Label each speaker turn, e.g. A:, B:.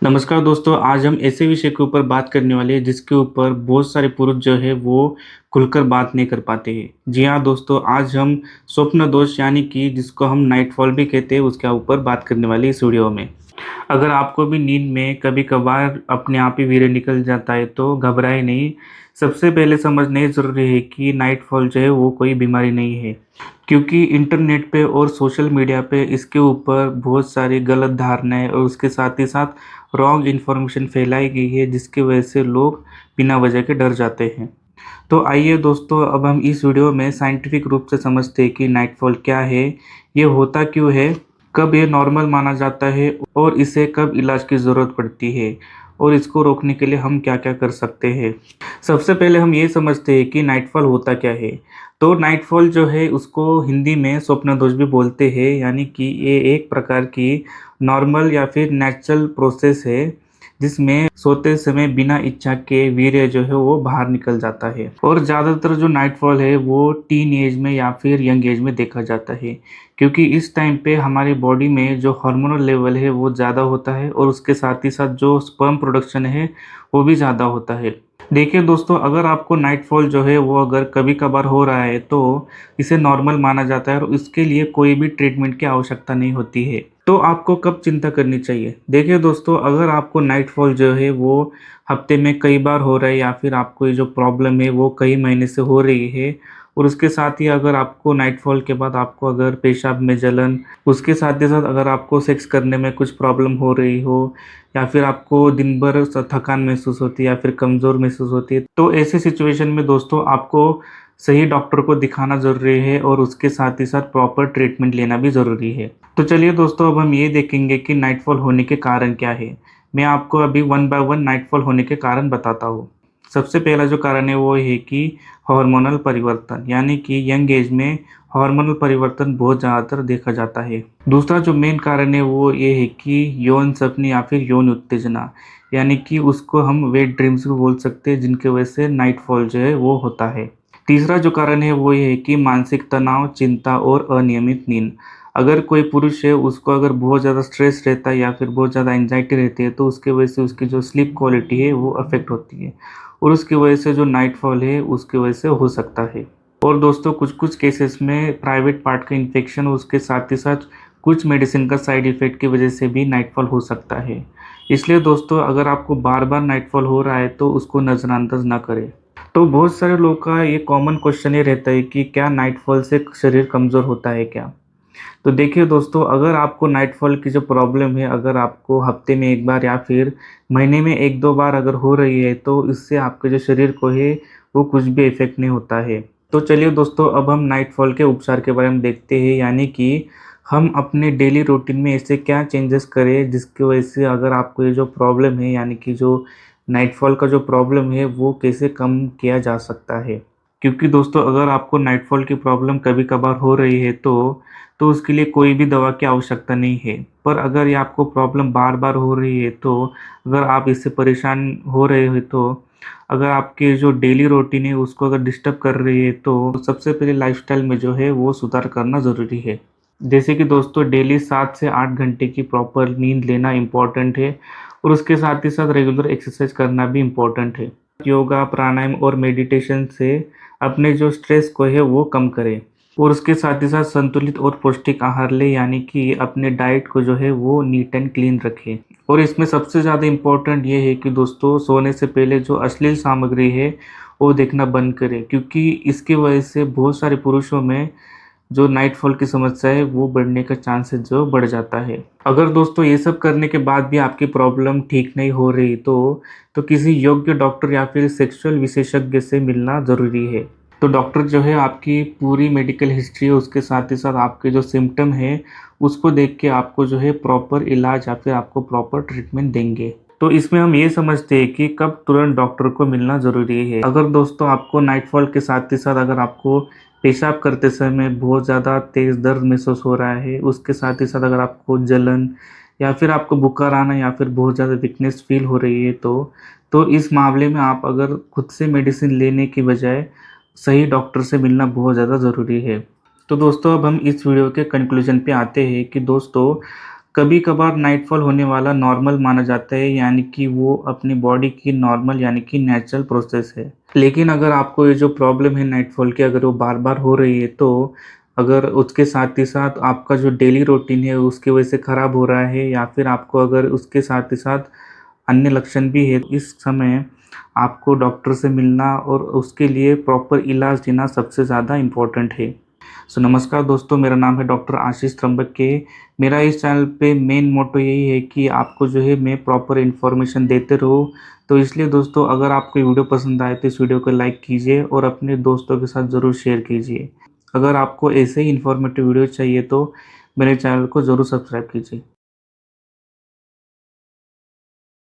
A: नमस्कार दोस्तों, आज हम ऐसे विषय के ऊपर बात करने वाले हैं जिसके ऊपर बहुत सारे पुरुष जो है वो खुलकर बात नहीं कर पाते हैं। जी हाँ दोस्तों, आज हम स्वप्न दोष यानी कि जिसको हम नाइट फॉल भी कहते हैं उसके ऊपर बात करने वाले इस वीडियो में। अगर आपको भी नींद में कभी-कभार अपने आप ही वीर्य निकल जाता है तो घबराएं नहीं। सबसे पहले समझना ये ज़रूरी है कि नाइट फॉल जो है वो कोई बीमारी नहीं है। क्योंकि इंटरनेट पे और सोशल मीडिया पे इसके ऊपर बहुत सारी गलत धारणाएँ और उसके साथ ही साथ रॉन्ग इन्फॉर्मेशन फैलाई गई है जिसकी वजह से लोग बिना वजह के डर जाते हैं। तो आइए दोस्तों, अब हम इस वीडियो में साइंटिफिक रूप से समझते हैं कि नाइटफॉल क्या है, ये होता क्यों है, कब ये नॉर्मल माना जाता है और इसे कब इलाज की ज़रूरत पड़ती है और इसको रोकने के लिए हम क्या-क्या कर सकते हैं। सबसे पहले हम ये समझते हैं कि नाइटफॉल होता क्या है। तो नाइटफॉल जो है उसको हिंदी में स्वप्न दोष भी बोलते हैं, यानी कि ये एक प्रकार की नॉर्मल या फिर नेचुरल प्रोसेस है जिसमें सोते समय बिना इच्छा के वीर्य जो है वो बाहर निकल जाता है। और ज़्यादातर जो नाइटफॉल है वो टीन एज में या फिर यंग एज में देखा जाता है, क्योंकि इस टाइम पे हमारी बॉडी में जो हार्मोनल लेवल है वो ज़्यादा होता है और उसके साथ ही साथ जो स्पर्म प्रोडक्शन है वो भी ज़्यादा होता है। देखिए दोस्तों, अगर आपको नाइटफॉल जो है वो अगर कभी कभार हो रहा है तो इसे नॉर्मल माना जाता है और इसके लिए कोई भी ट्रीटमेंट की आवश्यकता नहीं होती है। तो आपको कब चिंता करनी चाहिए? देखिए दोस्तों, अगर आपको नाइटफॉल जो है वो हफ्ते में कई बार हो रहा है या फिर आपको ये जो प्रॉब्लम है वो कई महीने से हो रही है और उसके साथ ही अगर आपको नाइटफॉल के बाद आपको अगर पेशाब में जलन, उसके साथ ही साथ अगर आपको सेक्स करने में कुछ प्रॉब्लम हो रही हो या फिर आपको दिन भर थकान महसूस होती है या फिर कमज़ोर महसूस होती है, तो ऐसे सिचुएशन में दोस्तों आपको सही डॉक्टर को दिखाना ज़रूरी है और उसके साथ ही साथ प्रॉपर ट्रीटमेंट लेना भी ज़रूरी है। तो चलिए दोस्तों, अब हम ये देखेंगे कि नाइटफॉल होने के कारण क्या है। मैं आपको अभी वन बाय वन नाइटफॉल होने के कारण बताता हूँ। सबसे पहला जो कारण है वो है कि हार्मोनल परिवर्तन, यानी कि यंग एज में हार्मोनल परिवर्तन बहुत ज़्यादातर देखा जाता है। दूसरा जो मेन कारण है वो ये है कि यौन सपने या फिर यौन उत्तेजना, यानी कि उसको हम वेट ड्रीम्स भी बोल सकते हैं, जिनकी वजह से नाइटफॉल जो है वो होता है। तीसरा जो कारण है वो ये है कि मानसिक तनाव, चिंता और अनियमित नींद। अगर कोई पुरुष है उसको अगर बहुत ज़्यादा स्ट्रेस रहता है या फिर बहुत ज़्यादा एंजाइटी रहती है तो उसकी वजह से उसकी जो स्लीप क्वालिटी है वो अफेक्ट होती है और उसकी वजह से जो नाइटफॉल है उसकी वजह से हो सकता है। और दोस्तों, कुछ-कुछ केसेस में प्राइवेट पार्ट का इन्फेक्शन, उसके साथ ही साथ कुछ मेडिसिन का साइड इफ़ेक्ट की वजह से भी नाइटफॉल हो सकता है। इसलिए दोस्तों, अगर आपको बार-बार नाइटफॉल हो रहा है तो उसको नज़रअंदाज ना करें। तो बहुत सारे लोगों का ये कॉमन क्वेश्चन ये रहता है कि क्या नाइटफॉल से शरीर कमज़ोर होता है क्या? तो देखिए दोस्तों, अगर आपको नाइटफॉल की जो प्रॉब्लम है, अगर आपको हफ्ते में 1 बार या फिर महीने में 1-2 बार अगर हो रही है, तो इससे आपके जो शरीर को है, वो कुछ भी इफ़ेक्ट नहीं होता है। तो चलिए दोस्तों, अब हम नाइटफॉल के उपचार के बारे में देखते हैं, यानी कि हम अपने डेली रूटीन में ऐसे क्या चेंजेस करें, जिसकी वजह से अगर आपको ये जो प्रॉब्लम है, यानी कि जो नाइटफॉल का जो प्रॉब्लम है, वो कैसे कम किया जा सकता है। क्योंकि दोस्तों, अगर आपको नाइटफॉल की प्रॉब्लम कभी-कभार हो रही है तो उसके लिए कोई भी दवा की आवश्यकता नहीं है। पर अगर ये आपको प्रॉब्लम बार-बार हो रही है, तो अगर आप इससे परेशान हो रहे हो, तो अगर आपके जो डेली रूटीन है उसको अगर डिस्टर्ब कर रही है, तो सबसे पहले लाइफ़स्टाइल में जो है वो सुधार करना ज़रूरी है। जैसे कि दोस्तों, डेली 7 से 8 घंटे की प्रॉपर नींद लेना इम्पोर्टेंट है और उसके साथ ही साथ रेगुलर एक्सरसाइज करना भी इम्पोर्टेंट है। योगा, प्राणायाम और मेडिटेशन से अपने जो स्ट्रेस को है वो कम करें और उसके साथ ही साथ संतुलित और पौष्टिक आहार लें, यानी कि अपने डाइट को जो है वो नीट एंड क्लीन रखें। और इसमें सबसे ज़्यादा इम्पोर्टेंट ये है कि दोस्तों, सोने से पहले जो अश्लील सामग्री है वो देखना बंद करें, क्योंकि इसकी वजह से बहुत सारे पुरुषों में जो नाइटफॉल की समस्या है वो बढ़ने का चांसेस जो बढ़ जाता है। अगर दोस्तों ये सब करने के बाद भी आपकी प्रॉब्लम ठीक नहीं हो रही तो किसी योग्य डॉक्टर या फिर सेक्सुअल विशेषज्ञ से मिलना ज़रूरी है। तो डॉक्टर जो है आपकी पूरी मेडिकल हिस्ट्री, उसके साथ ही साथ आपके जो सिम्पटम है उसको देख के आपको जो है प्रॉपर इलाज या फिर आपको प्रॉपर ट्रीटमेंट देंगे। तो इसमें हम ये समझते हैं कि कब तुरंत डॉक्टर को मिलना ज़रूरी है। अगर दोस्तों आपको नाइटफॉल के साथ ही साथ अगर आपको पेशाब करते समय बहुत ज़्यादा तेज़ दर्द महसूस हो रहा है, उसके साथ ही साथ अगर आपको जलन या फिर आपको बुखार आना या फिर बहुत ज़्यादा वीकनेस फ़ील हो रही है, तो इस मामले में आप अगर खुद से मेडिसिन लेने की बजाय सही डॉक्टर से मिलना बहुत ज़्यादा ज़रूरी है। तो दोस्तों, अब हम इस वीडियो के कंक्लूजन पे आते हैं कि दोस्तों, कभी कभार नाइटफॉल होने वाला नॉर्मल माना जाता है, यानी कि वो अपनी बॉडी की नॉर्मल यानी कि नेचुरल प्रोसेस है। लेकिन अगर आपको ये जो प्रॉब्लम है नाइटफॉल की, अगर वो बार बार हो रही है, तो अगर उसके साथ ही साथ आपका जो डेली रूटीन है उसकी वजह से खराब हो रहा है, या फिर आपको अगर उसके साथ ही साथ अन्य लक्षण भी है, इस समय आपको डॉक्टर से मिलना और उसके लिए प्रॉपर इलाज लेना सबसे ज़्यादा इम्पोर्टेंट है। सो नमस्कार दोस्तों, मेरा नाम है डॉक्टर आशीष त्र्यंबक के। मेरा इस चैनल पे मेन मोटो यही है कि आपको जो है मैं प्रॉपर इन्फॉर्मेशन देते रहूँ। तो इसलिए दोस्तों, अगर आपको ये वीडियो पसंद आए तो इस वीडियो को लाइक कीजिए और अपने दोस्तों के साथ ज़रूर शेयर कीजिए। अगर आपको ऐसे ही इन्फॉर्मेटिव वीडियो चाहिए तो मेरे चैनल को ज़रूर सब्सक्राइब कीजिए।